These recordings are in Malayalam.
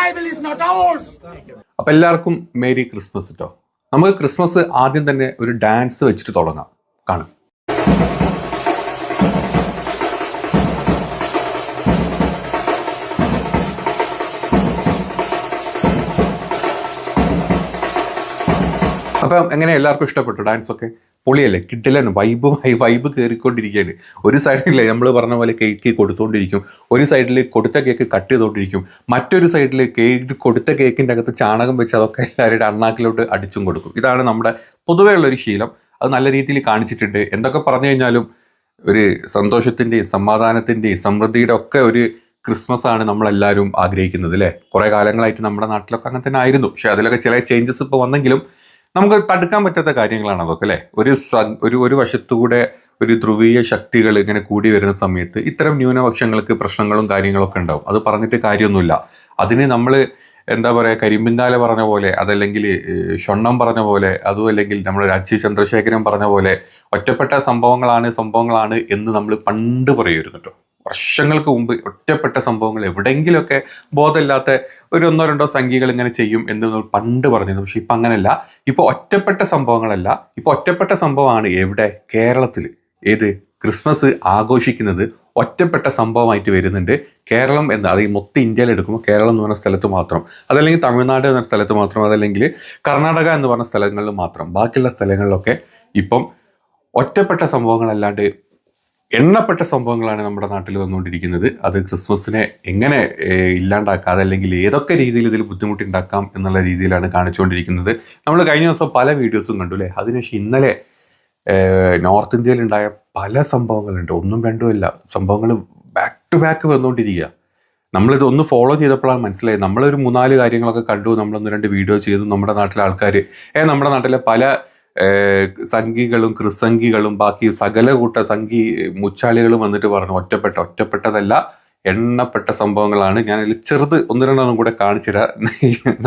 Bible is not ours. അപ്പൊ എല്ലാവർക്കും മേരി ക്രിസ്മസ് കേട്ടോ. നമുക്ക് ക്രിസ്മസ് ആദ്യം തന്നെ ഒരു ഡാൻസ് വെച്ചിട്ട് തുടങ്ങാം. കാണാം. അപ്പം എങ്ങനെ എല്ലാവർക്കും ഇഷ്ടപ്പെട്ടു ഡാൻസ് ഒക്കെ? പൊളിയല്ലേ, കിട്ടില്ല, വൈബ് കയറിക്കൊണ്ടിരിക്കുകയാണ്. ഒരു സൈഡിൽ നമ്മൾ പറഞ്ഞ പോലെ കേക്ക് കൊടുത്തുകൊണ്ടിരിക്കും, ഒരു സൈഡിൽ കൊടുത്ത കേക്ക് കട്ട് ചെയ്തുകൊണ്ടിരിക്കും, മറ്റൊരു സൈഡിൽ കൊടുത്ത കേക്കിൻ്റെ അകത്ത് ചാണകം വെച്ച് അതൊക്കെ എല്ലാവരുടെ അണ്ണാക്കിലോട്ട് അടിച്ചും കൊടുക്കും. ഇതാണ് നമ്മുടെ പൊതുവേ ഉള്ളൊരു ശീലം. അത് നല്ല രീതിയിൽ കാണിച്ചിട്ടുണ്ട്. എന്തൊക്കെ പറഞ്ഞു കഴിഞ്ഞാലും ഒരു സന്തോഷത്തിൻ്റെയും സമാധാനത്തിൻ്റെയും സമൃദ്ധിയുടെ ഒക്കെ ഒരു ക്രിസ്മസ് ആണ് നമ്മളെല്ലാവരും ആഗ്രഹിക്കുന്നത് അല്ലേ. കുറേ കാലങ്ങളായിട്ട് നമ്മുടെ നാട്ടിലൊക്കെ അങ്ങനെ തന്നെ ആയിരുന്നു. പക്ഷേ അതിലൊക്കെ ചില ചേഞ്ചസ് ഇപ്പോൾ വന്നെങ്കിലും നമുക്ക് തടുക്കാൻ പറ്റാത്ത കാര്യങ്ങളാണ് അതൊക്കെ അല്ലേ. ഒരു വശത്തുകൂടെ ഒരു ധ്രുവീയ ശക്തികൾ ഇങ്ങനെ കൂടി വരുന്ന സമയത്ത് ഇത്തരം ന്യൂനപക്ഷങ്ങൾക്ക് പ്രശ്നങ്ങളും കാര്യങ്ങളൊക്കെ ഉണ്ടാവും. അത് പറഞ്ഞിട്ട് കാര്യമൊന്നുമില്ല. അതിന് നമ്മൾ എന്താ പറയുക, കരിമ്പിൻകാല പറഞ്ഞ പോലെ, അതല്ലെങ്കിൽ ഷൊണ്ണം പറഞ്ഞ പോലെ, അതും അല്ലെങ്കിൽ നമ്മൾ രാജീവ് ചന്ദ്രശേഖരൻ പറഞ്ഞ പോലെ ഒറ്റപ്പെട്ട സംഭവങ്ങളാണ് എന്ന് നമ്മൾ പണ്ട് പറയുമായിരുന്നു കേട്ടോ. വർഷങ്ങൾക്ക് മുമ്പ് ഒറ്റപ്പെട്ട സംഭവങ്ങൾ എവിടെയെങ്കിലുമൊക്കെ ബോധമില്ലാത്ത ഒരു 1-2 സംഖ്യകൾ ഇങ്ങനെ ചെയ്യും എന്ന് നമ്മൾ പണ്ട് പറഞ്ഞിരുന്നു. പക്ഷെ ഇപ്പം അങ്ങനെയല്ല. ഇപ്പോൾ ഒറ്റപ്പെട്ട സംഭവങ്ങളല്ല, ഇപ്പോൾ ഒറ്റപ്പെട്ട സംഭവമാണ് എവിടെ? കേരളത്തിൽ. ഏത്? ക്രിസ്മസ് ആഘോഷിക്കുന്നത് ഒറ്റപ്പെട്ട സംഭവമായിട്ട് വരുന്നുണ്ട്. കേരളം എന്ന്, അത് ഈ മൊത്തം ഇന്ത്യയിൽ എടുക്കുമ്പോൾ കേരളം എന്ന് പറഞ്ഞ സ്ഥലത്ത് മാത്രം, അതല്ലെങ്കിൽ തമിഴ്നാട് എന്ന സ്ഥലത്ത് മാത്രം, അതല്ലെങ്കിൽ കർണാടക എന്ന് പറഞ്ഞ സ്ഥലങ്ങളിൽ മാത്രം, ബാക്കിയുള്ള സ്ഥലങ്ങളിലൊക്കെ ഇപ്പം ഒറ്റപ്പെട്ട സംഭവങ്ങളല്ലാണ്ട് എണ്ണപ്പെട്ട സംഭവങ്ങളാണ് നമ്മുടെ നാട്ടിൽ വന്നുകൊണ്ടിരിക്കുന്നത്. അത് ക്രിസ്മസിനെ എങ്ങനെ ഇല്ലാണ്ടാക്കാം, അതല്ലെങ്കിൽ ഏതൊക്കെ രീതിയിൽ ഇതിൽ ബുദ്ധിമുട്ടുണ്ടാക്കാം എന്നുള്ള രീതിയിലാണ് കാണിച്ചുകൊണ്ടിരിക്കുന്നത്. നമ്മൾ കഴിഞ്ഞ ദിവസം പല വീഡിയോസും കണ്ടു അല്ലേ. അതിനുശേഷം ഇന്നലെ നോർത്ത് ഇന്ത്യയിലുണ്ടായ പല സംഭവങ്ങളുണ്ട്. 1-2 അല്ല, സംഭവങ്ങൾ ബാക്ക് ടു ബാക്ക് വന്നുകൊണ്ടിരിക്കുക. നമ്മളിത് ഒന്ന് ഫോളോ ചെയ്തപ്പോഴാണ് മനസ്സിലായത്. നമ്മളൊരു 3-4 കാര്യങ്ങളൊക്കെ കണ്ടു, നമ്മൾ 1-2 വീഡിയോ ചെയ്തു. നമ്മുടെ നാട്ടിലെ ആൾക്കാർ, നമ്മുടെ നാട്ടിലെ പല സംഘികളും ക്രിസംഘികളും ബാക്കി സകല കൂട്ട സംഘി മുച്ചാളികളും വന്നിട്ട് പറഞ്ഞു ഒറ്റപ്പെട്ടതല്ല, എണ്ണപ്പെട്ട സംഭവങ്ങളാണ്. ഞാനതിൽ ചെറുത് 1-2 കൂടെ കാണിച്ചിടാം.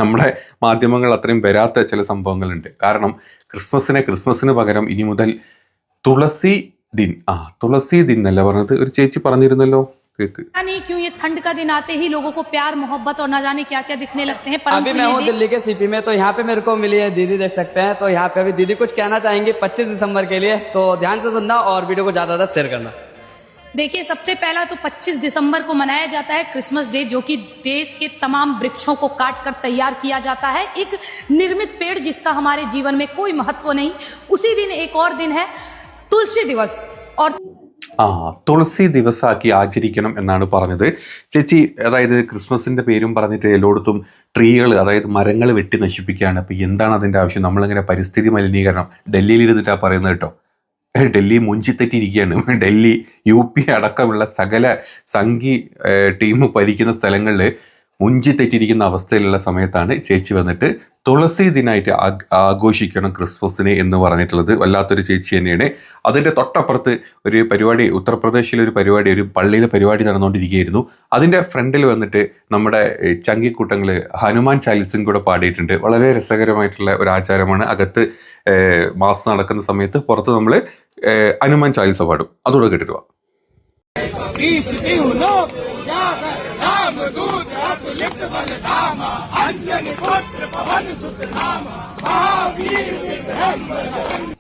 നമ്മുടെ മാധ്യമങ്ങൾ അത്രയും വരാത്ത ചില സംഭവങ്ങളുണ്ട്. കാരണം ക്രിസ്മസിന് പകരം ഇനി മുതൽ തുളസി ദിൻ അല്ല പറഞ്ഞത്, ഒരു ചേച്ചി പറഞ്ഞിരുന്നല്ലോ. नहीं क्यों ये ठंड का दिन आते ही लोगों को प्यार मोहब्बत और न जाने क्या क्या दिखने लगते हैं। अभी मैं हूँ दिल्ली के सीपी में, तो यहाँ पे मेरे को मिली है दीदी, देख सकते हैं। तो यहाँ पे अभी दीदी कुछ कहना चाहेंगे 25 दिसंबर के लिए, तो ध्यान से सुनना और वीडियो को ज्यादा शेयर करना। देखिए, सबसे पहला तो 25 दिसंबर को मनाया जाता है क्रिसमस डे, जो कि देश के तमाम वृक्षों को काट कर तैयार किया जाता है। एक निर्मित पेड़ जिसका हमारे जीवन में कोई महत्व नहीं। उसी दिन एक और दिन है तुलसी दिवस, और തുളസി ദിവസമാക്കി ആചരിക്കണം എന്നാണ് പറഞ്ഞത് ചേച്ചി. അതായത് ക്രിസ്മസിൻ്റെ പേരും പറഞ്ഞിട്ട് എല്ലായിടത്തും ട്രീകൾ, അതായത് മരങ്ങൾ വെട്ടി നശിപ്പിക്കുകയാണ്. അപ്പോൾ എന്താണ് അതിൻ്റെ ആവശ്യം? നമ്മളിങ്ങനെ പരിസ്ഥിതി മലിനീകരണം ഡൽഹിയിൽ ഇരുന്നിട്ടാണ് പറയുന്നത് കേട്ടോ. ഡൽഹി മുഞ്ചിത്തെറ്റിയിരിക്കുകയാണ്. ഡൽഹി UP അടക്കമുള്ള സകല സംഘി ടീം ഭരിക്കുന്ന സ്ഥലങ്ങളിൽ മുഞ്ചിത്തെറ്റിയിരിക്കുന്ന അവസ്ഥയിലുള്ള സമയത്താണ് ചേച്ചി വന്നിട്ട് തുളസി ദിനായിട്ട് ആഘോഷിക്കണം ക്രിസ്മസിനെ എന്ന് പറഞ്ഞിട്ടുള്ളത്. വല്ലാത്തൊരു ചേച്ചി തന്നെയാണ്. അതിൻ്റെ തൊട്ടപ്പുറത്ത് ഒരു പരിപാടി, ഉത്തർപ്രദേശിലെ ഒരു പരിപാടി, ഒരു പള്ളിയിലെ പരിപാടി നടന്നുകൊണ്ടിരിക്കുകയായിരുന്നു. അതിൻ്റെ ഫ്രണ്ടിൽ വന്നിട്ട് നമ്മുടെ ചങ്കിക്കൂട്ടങ്ങൾ ഹനുമാൻ ചാലിസും കൂടെ പാടിയിട്ടുണ്ട്. വളരെ രസകരമായിട്ടുള്ള ഒരു ആചാരമാണ്. അകത്ത് മാസ് നടക്കുന്ന സമയത്ത് പുറത്ത് നമ്മൾ ഹനുമാൻ ചാലിസ പാടും. അതുകൂടെ കേട്ടിട്ട് വാ.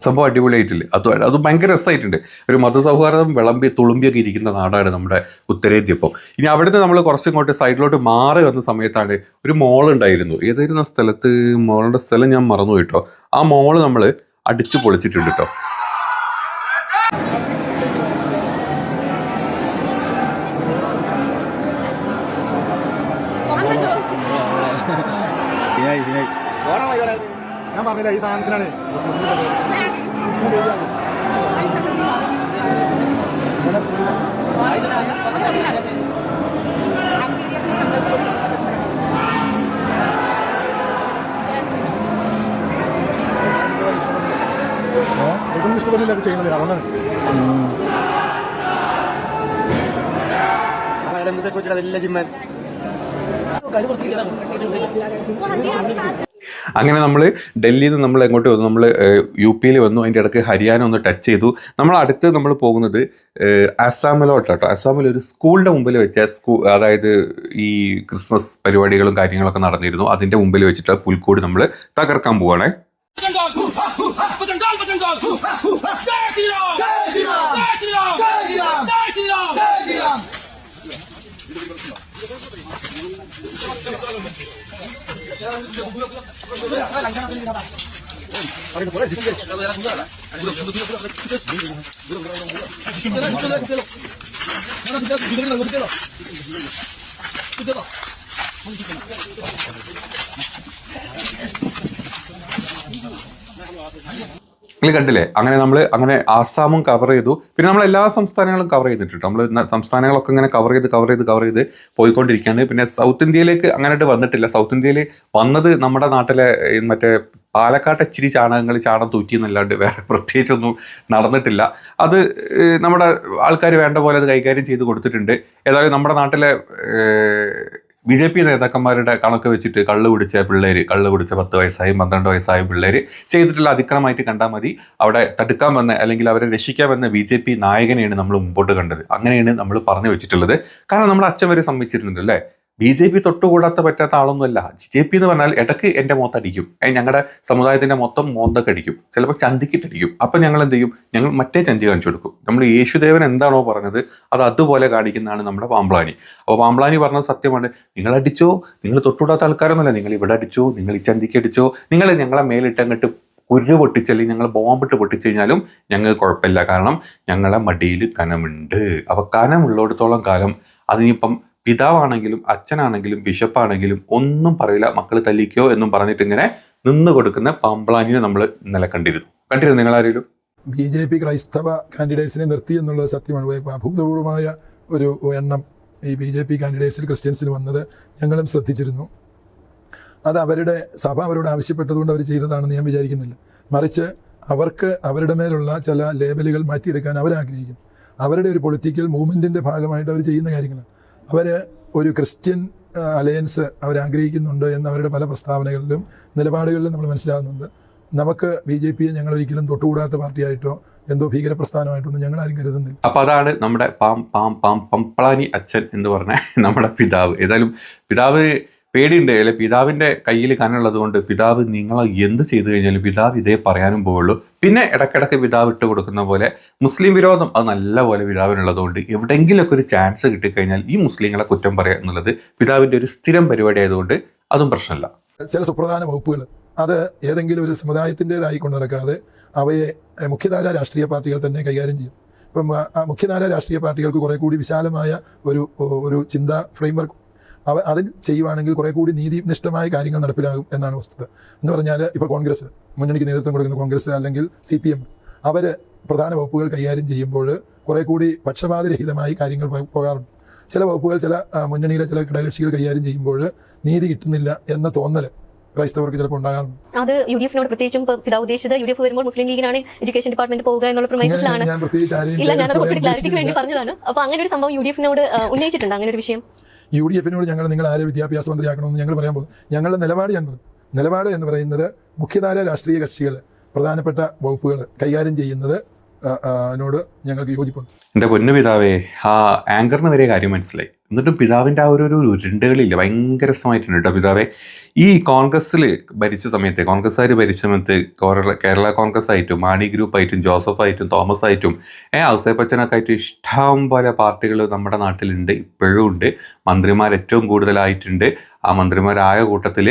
സംഭവം അടിപൊളിയായിട്ടില്ലേ? അത് ഭയങ്കര രസമായിട്ടുണ്ട്. ഒരു മതസൗഹാർദ്ദം തുളുമ്പിയൊക്കെ ഇരിക്കുന്ന നാടാണ് നമ്മുടെ ഉത്തരേന്ത്യ. ഇപ്പം ഇനി അവിടുന്ന് നമ്മൾ കുറച്ചിങ്ങോട്ട് സൈഡിലോട്ട് മാറി വന്ന സമയത്താണ് ഒരു മോൾ ഉണ്ടായിരുന്നു. ഏതായിരുന്നു ആ സ്ഥലത്ത്? മോളുടെ സ്ഥലം ഞാൻ മറന്നു കേട്ടോ. ആ മോള് നമ്മൾ അടിച്ചു പൊളിച്ചിട്ടുണ്ട് കേട്ടോ. ഞാൻ പറഞ്ഞില്ല ഈ സാധനത്തിനാണ് ഇതൊന്നും ഇഷ്ടപ്പെടില്ല ചെയ്യുന്നത്. അതുകൊണ്ടാണ് വലിയ ജിമ്മൻ അങ്ങനെ നമ്മൾ ഡൽഹിയിൽ നിന്ന് നമ്മൾ എങ്ങോട്ട് വന്നു, നമ്മൾ യു പിയിൽ വന്നു, അതിൻ്റെ ഇടയ്ക്ക് ഹരിയാന ഒന്ന് ടച്ച് ചെയ്തു. നമ്മൾ അടുത്ത് നമ്മൾ പോകുന്നത് അസാമിലോട്ടാട്ടോ. അസാമിൽ ഒരു സ്കൂളിൻ്റെ മുമ്പിൽ വെച്ച അതായത് ഈ ക്രിസ്മസ് പരിപാടികളും കാര്യങ്ങളൊക്കെ നടന്നിരുന്നു. അതിൻ്റെ മുമ്പിൽ വെച്ചിട്ട് പുൽക്കൂട് നമ്മൾ തകർക്കാൻ പോവുകയാണേ. നിങ്ങൾ കണ്ടില്ലേ? അങ്ങനെ ആസാമും കവർ ചെയ്തു. പിന്നെ നമ്മൾ എല്ലാ സംസ്ഥാനങ്ങളും കവർ ചെയ്തിട്ടുണ്ട്. നമ്മൾ സംസ്ഥാനങ്ങളൊക്കെ ഇങ്ങനെ കവർ ചെയ്ത് പോയിക്കൊണ്ടിരിക്കുകയാണ്. പിന്നെ സൗത്ത് ഇന്ത്യയിലേക്ക് അങ്ങനെയായിട്ട് വന്നിട്ടില്ല. സൗത്ത് ഇന്ത്യയിൽ വന്നത് നമ്മുടെ നാട്ടിലെ മറ്റേ പാലക്കാട്ട് ഇച്ചിരി ചാണം തൂറ്റി എന്നല്ലാണ്ട് വേറെ പ്രത്യേകിച്ചൊന്നും നടന്നിട്ടില്ല. അത് നമ്മുടെ ആൾക്കാർ വേണ്ട പോലെ അത് കൈകാര്യം ചെയ്ത് കൊടുത്തിട്ടുണ്ട്. ഏതായാലും നമ്മുടെ നാട്ടിലെ BJP നേതാക്കന്മാരുടെ കണക്ക് വെച്ചിട്ട് കള്ള് കുടിച്ച 10 വയസ്സായും 12 വയസ്സായും പിള്ളേർ ചെയ്തിട്ടുള്ള അതിക്രമമായിട്ട് കണ്ടാൽ മതി. അവിടെ തടുക്കാൻ വന്ന അല്ലെങ്കിൽ അവരെ രക്ഷിക്കാൻ വന്ന BJP നായകനെയാണ് നമ്മൾ മുമ്പോട്ട് കണ്ടത്. അങ്ങനെയാണ് നമ്മൾ പറഞ്ഞു വെച്ചിട്ടുള്ളത്. കാരണം നമ്മുടെ അച്ഛൻ വരെ സമ്മതിച്ചിട്ടുണ്ട് അല്ലേ, BJP തൊട്ടുകൂടാത്ത പറ്റാത്ത ആളൊന്നുമല്ല. BJP എന്ന് പറഞ്ഞാൽ ഇടയ്ക്ക് എൻ്റെ മുഖത്തടിക്കും, ഞങ്ങളുടെ സമുദായത്തിൻ്റെ മൊത്തം മോന്തക്ക് അടിക്കും, ചിലപ്പോൾ ചന്തിക്കിട്ടടിക്കും. അപ്പം ഞങ്ങൾ എന്ത് ചെയ്യും? ഞങ്ങൾ മറ്റേ ചന്തി കാണിച്ചു കൊടുക്കും. നമ്മൾ യേശുദേവൻ എന്താണോ പറഞ്ഞത് അത് അതുപോലെ കാണിക്കുന്നതാണ് നമ്മുടെ പാമ്പ്ളാനി. അപ്പോൾ പാമ്പ്ളാനി പറഞ്ഞത് സത്യമാണ്. നിങ്ങൾ അടിച്ചോ, നിങ്ങൾ തൊട്ടുകൂടാത്ത ആൾക്കാരൊന്നുമല്ല, നിങ്ങൾ ഇവിടെ അടിച്ചോ, നിങ്ങൾ ഈ ചന്തിക്ക് അടിച്ചോ, നിങ്ങൾ ഞങ്ങളെ മേലിട്ട് അങ്ങോട്ട് കുരു പൊട്ടിച്ചല്ലെങ്കിൽ ഞങ്ങൾ ബോംബിട്ട് പൊട്ടിച്ചു കഴിഞ്ഞാലും ഞങ്ങൾക്ക് കുഴപ്പമില്ല. കാരണം ഞങ്ങളെ മടിയിൽ കനമുണ്ട്. അപ്പോൾ കനമുള്ളിടത്തോളം കാലം അതിനിപ്പം പിതാവാണെങ്കിലും അച്ഛനാണെങ്കിലും ബിഷപ്പാണെങ്കിലും ഒന്നും പറയില്ല. മക്കൾ തല്ലിക്കോ എന്നും പറഞ്ഞിട്ട് ഇങ്ങനെ നിന്ന് കൊടുക്കുന്ന പാമ്പ്ളാനിനെ നമ്മൾ ഇന്നലെ കണ്ടിരുന്നു നിങ്ങൾ ആരെങ്കിലും? BJP ക്രൈസ്തവ കാൻഡിഡേറ്റ്സിനെ നിർത്തി എന്നുള്ളത് സത്യമാണ്. അഭൂതപൂർവമായ ഒരു എണ്ണം ഈ BJP കാൻഡിഡേറ്റ്സിൽ ക്രിസ്ത്യൻസിന് വന്നത് ഞങ്ങളും ശ്രദ്ധിച്ചിരുന്നു. അത് അവരുടെ സഭ അവരോട് ആവശ്യപ്പെട്ടതുകൊണ്ട് അവർ ചെയ്തതാണെന്ന് ഞാൻ വിചാരിക്കുന്നില്ല. മറിച്ച് അവർക്ക് അവരുടെ മേലുള്ള ചില ലേബലുകൾ മാറ്റിയെടുക്കാൻ അവരാഗ്രഹിക്കുന്നു. അവരുടെ ഒരു പൊളിറ്റിക്കൽ മൂവ്മെൻറ്റിൻ്റെ ഭാഗമായിട്ട് അവർ ചെയ്യുന്ന കാര്യങ്ങളാണ്. അവർ ഒരു ക്രിസ്ത്യൻ അലയൻസ് അവരാഗ്രഹിക്കുന്നുണ്ട് എന്ന് അവരുടെ പല പ്രസ്താവനകളിലും നിലപാടുകളിലും നമ്മൾ മനസ്സിലാകുന്നുണ്ട്. നമുക്ക് BJPയെ ഞങ്ങൾ ഒരിക്കലും തൊട്ടുകൂടാത്ത പാർട്ടിയായിട്ടോ എന്തോ ഭീകര പ്രസ്ഥാനമായിട്ടൊന്നും ഞങ്ങൾ ആരും കരുതുന്നില്ല. അപ്പോൾ അതാണ് നമ്മുടെ പാമ്പ്ളാനി അച്ഛൻ എന്ന് പറഞ്ഞ നമ്മുടെ പിതാവ്. ഏതായാലും പിതാവ് പേടിയുണ്ട് അല്ലെ, പിതാവിൻ്റെ കയ്യിൽ കനുള്ളത് കൊണ്ട് പിതാവ് നിങ്ങൾ എന്ത് ചെയ്തു കഴിഞ്ഞാലും പിതാവ് ഇതേ പറയാനും പോവുള്ളൂ. പിന്നെ ഇടയ്ക്കിടയ്ക്ക് പിതാവ് ഇട്ട് കൊടുക്കുന്ന പോലെ മുസ്ലിം വിരോധം അത് നല്ല പോലെ പിതാവിനുള്ളതുകൊണ്ട് എവിടെയെങ്കിലുമൊക്കെ ഒരു ചാൻസ് കിട്ടിക്കഴിഞ്ഞാൽ ഈ മുസ്ലിങ്ങളെ കുറ്റം പറയുക എന്നുള്ളത് പിതാവിൻ്റെ ഒരു സ്ഥിരം പരിപാടി ആയതുകൊണ്ട് അതും പ്രശ്നമില്ല. ചില സുപ്രധാന വകുപ്പുകൾ അത് ഏതെങ്കിലും ഒരു സമുദായത്തിൻ്റെതായി കൊണ്ടു നടക്കാതെ അവയെ മുഖ്യധാര രാഷ്ട്രീയ പാർട്ടികൾ തന്നെ കൈകാര്യം ചെയ്യും. ഇപ്പം മുഖ്യധാര രാഷ്ട്രീയ പാർട്ടികൾക്ക് കുറേ കൂടി വിശാലമായ ഒരു ചിന്താ ഫ്രെയിംവർക്ക് അതിൽ ചെയ്യുവാണെങ്കിൽ കുറേ കൂടി നീതിനിഷ്ഠമായ കാര്യങ്ങൾ നടപ്പിലാകും എന്നാണ് വസ്തുത. എന്ന് പറഞ്ഞാൽ ഇപ്പോൾ കോൺഗ്രസ്, മുന്നണിക്ക് നേതൃത്വം കൊടുക്കുന്ന കോൺഗ്രസ് അല്ലെങ്കിൽ CPM, അവർ പ്രധാന വകുപ്പുകൾ കൈകാര്യം ചെയ്യുമ്പോൾ കുറേ കൂടി പക്ഷപാതരഹിതമായി കാര്യങ്ങൾ പോകാറുണ്ട്. ചില വകുപ്പുകൾ ചില മുന്നണിയിലെ ചില ഘടകകക്ഷികൾ കൈകാര്യം ചെയ്യുമ്പോൾ നീതി കിട്ടുന്നില്ല എന്ന തോന്നൽ ക്രൈസ്തവർക്ക് ചിലപ്പോൾ ഉണ്ടാകാറുണ്ട്. അത് UDF-നോട് പ്രത്യേകിച്ചും പിതാവ് ഉദ്ദേശിച്ചത് UDF വരുമ്പോൾ മുസ്ലിം ലീഗിനാണ് എഡ്യൂക്കേഷൻ ഡിപ്പാർട്ട്മെന്റ് പോകുക എന്നുള്ള പ്രൊമൈസസിലാണ്. ഞാനത് കുറച്ച് ക്ലാരിറ്റിക്ക് വേണ്ടി പറഞ്ഞതാണ്. അപ്പോൾ അങ്ങനെ ഒരു സംഭവം UDF-നോട് ഉന്നയിച്ചിട്ടുണ്ട്, അങ്ങനെ ഒരു വിഷയം. UDF-നോട് നിങ്ങൾ ആരെ വിദ്യാഭ്യാസ മന്ത്രിയാക്കണമെന്ന് ഞങ്ങൾ പറയാൻ പോകും. ഞങ്ങളുടെ നിലപാട് എന്ന് പറയുന്നത് മുഖ്യധാര രാഷ്ട്രീയ കക്ഷികൾ പ്രധാനപ്പെട്ട വകുപ്പുകൾ കൈകാര്യം ചെയ്യുന്നത് നോട് ഞങ്ങൾക്ക് യോജിപ്പുണ്ട്. എൻ്റെ പൊന്നു പിതാവേ, ആ ആങ്കറിന് വരെ കാര്യം മനസ്സിലായി. എന്നിട്ടും പിതാവിൻ്റെ ആ ഒരു ഉരുണ്ടുകളില്ല, ഭയങ്കര രസമായിട്ടുണ്ട് കേട്ടോ പിതാവേ. ഈ കോൺഗ്രസ്സിൽ കോൺഗ്രസ്സുകാർ ഭരിച്ച സമയത്ത് കേരള കോൺഗ്രസ് ആയിട്ടും മാണി ഗ്രൂപ്പ് ആയിട്ടും ജോസഫ് ആയിട്ടും തോമസ് ആയിട്ടും ഔസേപ്പച്ചനൊക്കെ ആയിട്ടും ഇഷ്ടം പോലെ പാർട്ടികൾ നമ്മുടെ നാട്ടിലുണ്ട്, ഇപ്പോഴും ഉണ്ട്. മന്ത്രിമാർ ഏറ്റവും കൂടുതലായിട്ടുണ്ട്. ആ മന്ത്രിമാരായ കൂട്ടത്തിൽ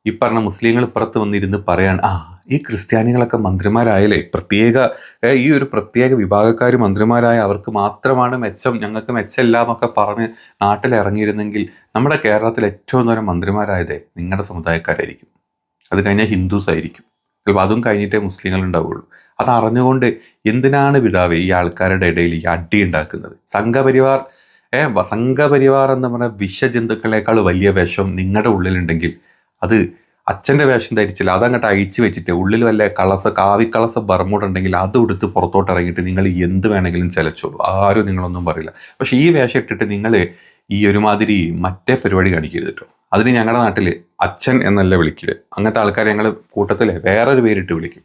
ഈ പറഞ്ഞ മുസ്ലിങ്ങൾ ഇപ്പുറത്ത് വന്നിരുന്ന് പറയാണ്, ഈ ക്രിസ്ത്യാനികളൊക്കെ മന്ത്രിമാരായാലേ ഈ ഒരു പ്രത്യേക വിഭാഗക്കാർ മന്ത്രിമാരായ അവർക്ക് മാത്രമാണ് മെച്ചം, ഞങ്ങൾക്ക് മെച്ചമില്ല എന്നൊക്കെ പറഞ്ഞ് നാട്ടിലിറങ്ങിയിരുന്നെങ്കിൽ നമ്മുടെ കേരളത്തിൽ ഏറ്റവും ദൂരം മന്ത്രിമാരായതേ നിങ്ങളുടെ സമുദായക്കാരായിരിക്കും. അത് കഴിഞ്ഞാൽ ഹിന്ദുസ് ആയിരിക്കും, ചിലപ്പോൾ അതും കഴിഞ്ഞിട്ടേ മുസ്ലിങ്ങൾ ഉണ്ടാവുകയുള്ളൂ. അത് അറിഞ്ഞുകൊണ്ട് എന്തിനാണ് പിതാവേ ഈ ആൾക്കാരുടെ ഇടയിൽ ഈ അടി ഉണ്ടാക്കുന്നത്? സംഘപരിവാർ എന്ന് പറഞ്ഞ വിഷജന്തുക്കളെക്കാൾ വലിയ വിഷം നിങ്ങളുടെ ഉള്ളിലുണ്ടെങ്കിൽ അത് അച്ഛൻ്റെ വേഷം ധരിച്ചില്ല, അതങ്ങോട്ട് അയച്ചു വെച്ചിട്ട് ഉള്ളിൽ വല്ല കാവിക്കളസ ബർമൂടുണ്ടെങ്കിൽ അത് എടുത്ത് പുറത്തോട്ട് ഇറങ്ങിയിട്ട് നിങ്ങൾ എന്ത് വേണമെങ്കിലും ചിലച്ചോളൂ, ആരും നിങ്ങളൊന്നും പറയില്ല. പക്ഷേ ഈ വേഷം ഇട്ടിട്ട് നിങ്ങൾ ഈ ഒരുമാതിരി മറ്റേ പരിപാടി കാണിക്കരുത് കേട്ടോ. അതിന് ഞങ്ങളുടെ നാട്ടിൽ അച്ഛൻ എന്നല്ല വിളിക്കല്. അങ്ങനത്തെ ആൾക്കാരെ ഞങ്ങൾ കൂട്ടത്തിൽ വേറൊരു പേരിട്ട് വിളിക്കും.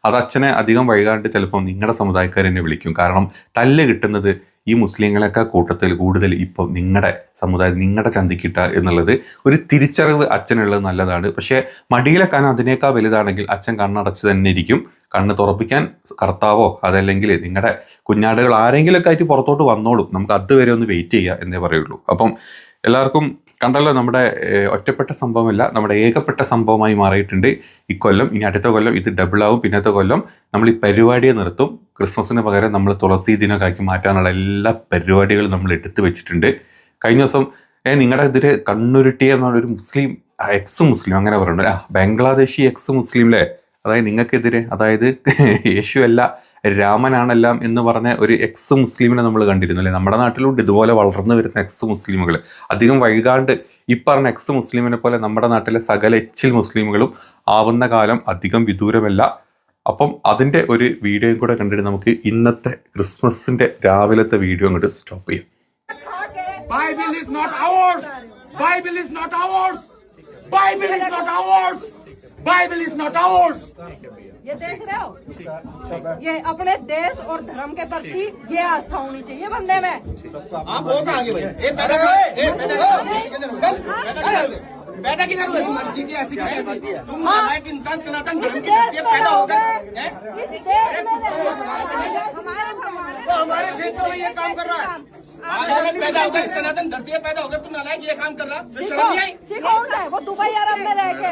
അത് അച്ഛനെ അധികം വൈകാണ്ട് ചിലപ്പോൾ നിങ്ങളുടെ സമുദായക്കാർ തന്നെ വിളിക്കും. കാരണം തല്ല് കിട്ടുന്നത് ഈ മുസ്ലിങ്ങളൊക്കെ കൂട്ടത്തിൽ കൂടുതൽ ഇപ്പം നിങ്ങളുടെ സമുദായം നിങ്ങളുടെ ചന്തിക്കിട്ട എന്നുള്ളത് ഒരു തിരിച്ചറിവ് അച്ഛനുള്ളത് നല്ലതാണ്. പക്ഷേ മടിയിലെ കനം അതിനേക്കാൾ വലുതാണെങ്കിൽ അച്ഛൻ കണ്ണടച്ച് തന്നെ ഇരിക്കും. കണ്ണ് തുറപ്പിക്കാൻ കർത്താവോ അതല്ലെങ്കിൽ നിങ്ങളുടെ കുഞ്ഞാടുകൾ ആരെങ്കിലുമൊക്കെ ആയിട്ട് പുറത്തോട്ട് വന്നോളും. നമുക്ക് അതുവരെ ഒന്ന് വെയിറ്റ് ചെയ്യുക എന്നേ പറയുള്ളൂ. അപ്പം എല്ലാവർക്കും കണ്ടല്ലോ, നമ്മുടെ ഒറ്റപ്പെട്ട സംഭവമല്ല, നമ്മുടെ ഏകപ്പെട്ട സംഭവമായി മാറിയിട്ടുണ്ട് ഇക്കൊല്ലം. ഇനി അടുത്ത കൊല്ലം ഇത് ഡബിളാവും. പിന്നത്തെ കൊല്ലം നമ്മൾ ഈ പരിപാടിയെ നിർത്തും. ക്രിസ്മസിന് പകരം നമ്മൾ തുളസി ദിനമൊക്കെ ആക്കി മാറ്റാനുള്ള എല്ലാ പരിപാടികളും നമ്മൾ എടുത്തു വെച്ചിട്ടുണ്ട്. കഴിഞ്ഞ ദിവസം നിങ്ങളുടെ എതിരെ കണ്ണുരുട്ടിയ എന്നുള്ളൊരു മുസ്ലിം എക്സ് മുസ്ലിം അങ്ങനെ പറയുന്നുണ്ട്, ബംഗ്ലാദേശി എക്സ് മുസ്ലിംലെ, അതായത് നിങ്ങൾക്കെതിരെ, അതായത് യേശു അല്ല രാമനാണെല്ലാം എന്ന് പറഞ്ഞ ഒരു എക്സ് മുസ്ലിമിനെ നമ്മൾ കണ്ടിരുന്നു അല്ലേ. നമ്മുടെ നാട്ടിലുണ്ട് ഇതുപോലെ വളർന്നു വരുന്ന എക്സ് മുസ്ലിമുകൾ. അധികം വൈകാണ്ട് ഈ പറഞ്ഞ എക്സ് മുസ്ലിമിനെ പോലെ നമ്മുടെ നാട്ടിലെ സകല എച്ചിൽ മുസ്ലിമുകളും ആവുന്ന കാലം അധികം വിദൂരമല്ല. അപ്പം അതിൻ്റെ ഒരു വീഡിയോയും കൂടെ കണ്ടിട്ട് നമുക്ക് ഇന്നത്തെ ക്രിസ്മസിൻ്റെ രാവിലത്തെ വീഡിയോ അങ്ങോട്ട് സ്റ്റോപ്പ് ചെയ്യാം. Bible is not ours. Bible is not ours. Bible is not ours. Bible is not ours. ये देख रहे हो, ये अपने देश और धर्म के प्रति ये आस्था होनी चाहिए बंदे में। आप हो कहाँ गए भाई? ये पैदा किधर हुए? मर्जी की ऐसी तुम एक इंसान सनातन धर्म की धरती पे पैदा हो गए। इस देश में हमारे क्षेत्र में ये काम कर रहा है। पैदा हो गए, सनातन धरती पे पैदा हो गए, तुम नालायक ये काम कर रहा। शर्म नहीं आई? सिखाओ वो दुबई अरब में रह के।